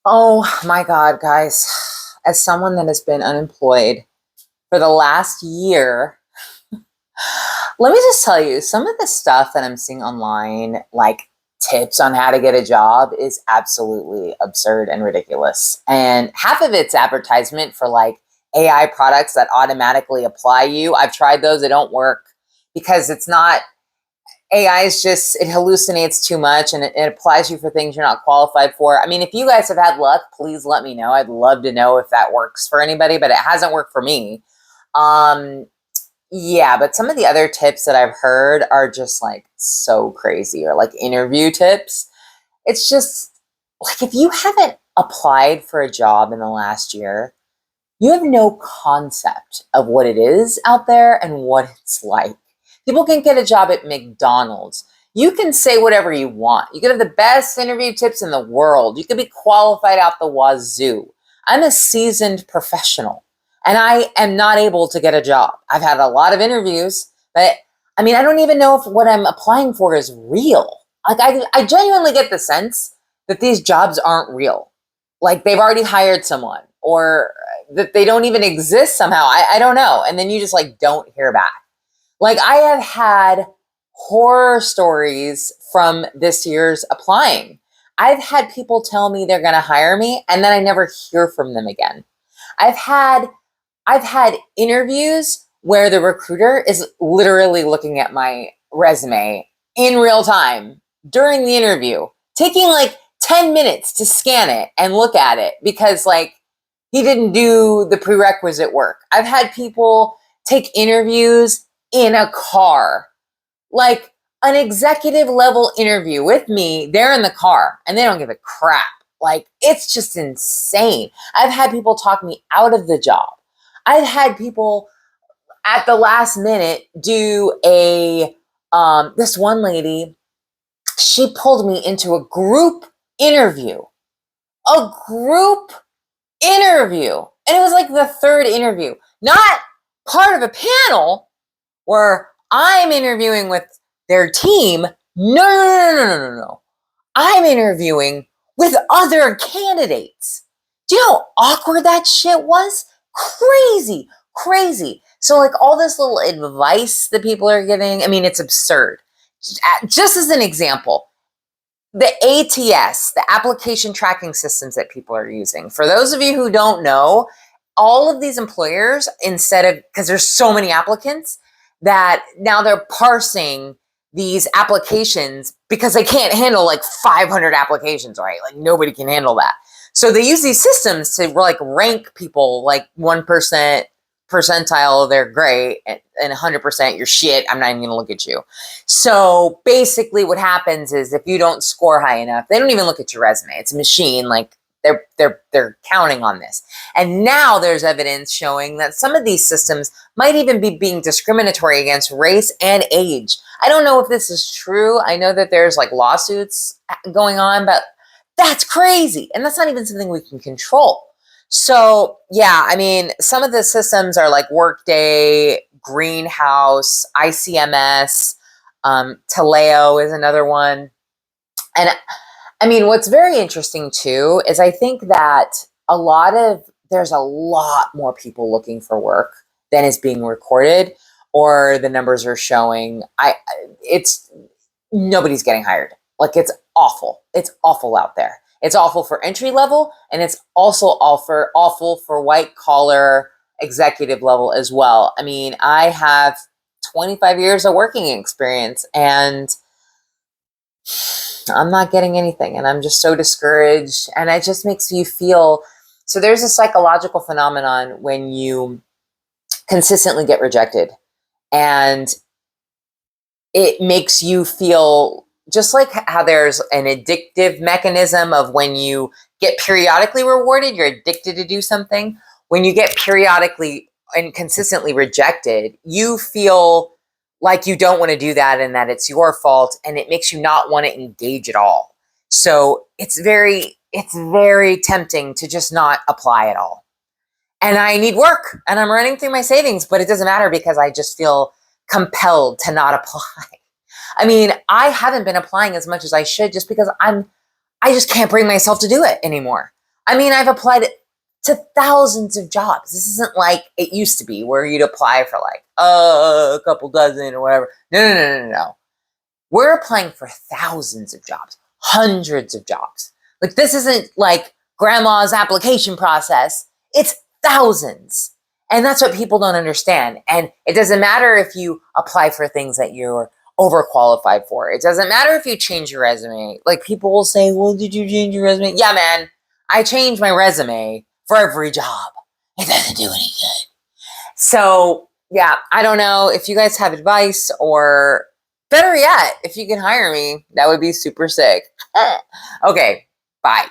Oh my God, guys. As someone that has been unemployed for the last year, let me just tell you some of the stuff that I'm seeing online, like tips on how to get a job, is absolutely absurd and ridiculous. And half of it's advertisement for like AI products that automatically apply you. I've tried those, they don't work because it's not AI is just, it hallucinates too much and it applies you for things you're not qualified for. I mean, if you guys have had luck, please let me know. I'd love to know if that works for anybody, but it hasn't worked for me. Um, yeah, but some of the other tips that I've heard are just like so crazy, or like interview tips. It's just like if you haven't applied for a job in the last year, you have no concept of what it is out there and what it's like. People can get a job at McDonald's. You can say whatever you want. You can have the best interview tips in the world. You can be qualified out the wazoo. I'm a seasoned professional and I am not able to get a job. I've had a lot of interviews, but I mean, I don't even know if what I'm applying for is real. Like, I genuinely get the sense that these jobs aren't real. Like, they've already hired someone, or that they don't even exist somehow. I don't know. And then you just like don't hear back. Like, I have had horror stories from this year's applying. I've had people tell me they're going to hire me and then I never hear from them again. I've had I've had interviews where the recruiter is literally looking at my resume in real time during the interview, taking like 10 minutes to scan it and look at it because like he didn't do the prerequisite work. I've had people take interviews in a car, like an executive level interview with me. They're in the car and they don't give a crap. Like, it's just insane. I've had people talk me out of the job. I've had people at the last minute do this one lady, she pulled me into a group interview, a group interview. And it was like the third interview, not part of a panel where I'm interviewing with their team. No, no, no, no, no, no, no. I'm interviewing with other candidates. Do you know how awkward that shit was? Crazy, crazy. So, like, all this little advice that people are giving, I mean, it's absurd. Just as an example, the ATS, the application tracking systems that people are using. For those of you who don't know, all of these employers, instead of, because there's so many applicants, that now they're parsing these applications because they can't handle like 500 applications, right? Like, nobody can handle that. So they use these systems to like rank people like 1% percentile, they're great, and 100% you're shit. I'm not even going to look at you. So basically what happens is if you don't score high enough, they don't even look at your resume. It's a machine. Like, they're counting on this. And now there's evidence showing that some of these systems might even be being discriminatory against race and age. I don't know if this is true. I know that there's like lawsuits going on, but that's crazy. And that's not even something we can control. So yeah, I mean, some of the systems are like Workday, Greenhouse, ICMS, Taleo is another one. And I mean, what's very interesting too is I think that there's a lot more people looking for work than is being recorded, or the numbers are showing. It's nobody's getting hired. Like, it's awful. It's awful out there. It's awful for entry level, and it's also awful for white collar executive level as well. I mean, I have 25 years of working experience, and I'm not getting anything, and I'm just so discouraged, and it just makes you feel. So there's a psychological phenomenon when you consistently get rejected, and it makes you feel just like how there's an addictive mechanism of when you get periodically rewarded, you're addicted to do something. When you get periodically and consistently rejected, you feel like you don't want to do that and that it's your fault, and it makes you not want to engage at all. So it's very tempting to just not apply at all. And I need work and I'm running through my savings, but it doesn't matter because I just feel compelled to not apply. I mean, I haven't been applying as much as I should just because I just can't bring myself to do it anymore. I mean, I've applied to thousands of jobs. This isn't like it used to be where you'd apply for like a couple dozen or whatever. No. We're applying for thousands of jobs, hundreds of jobs. Like this isn't like grandma's application process. It's thousands. And that's what people don't understand. And it doesn't matter if you apply for things that you're overqualified for. It doesn't matter if you change your resume. Like people will say, well, did you change your resume? Yeah, man, I changed my resume for every job. It doesn't do any good. So yeah, I don't know if you guys have advice, or better yet, if you can hire me, that would be super sick. Okay, bye.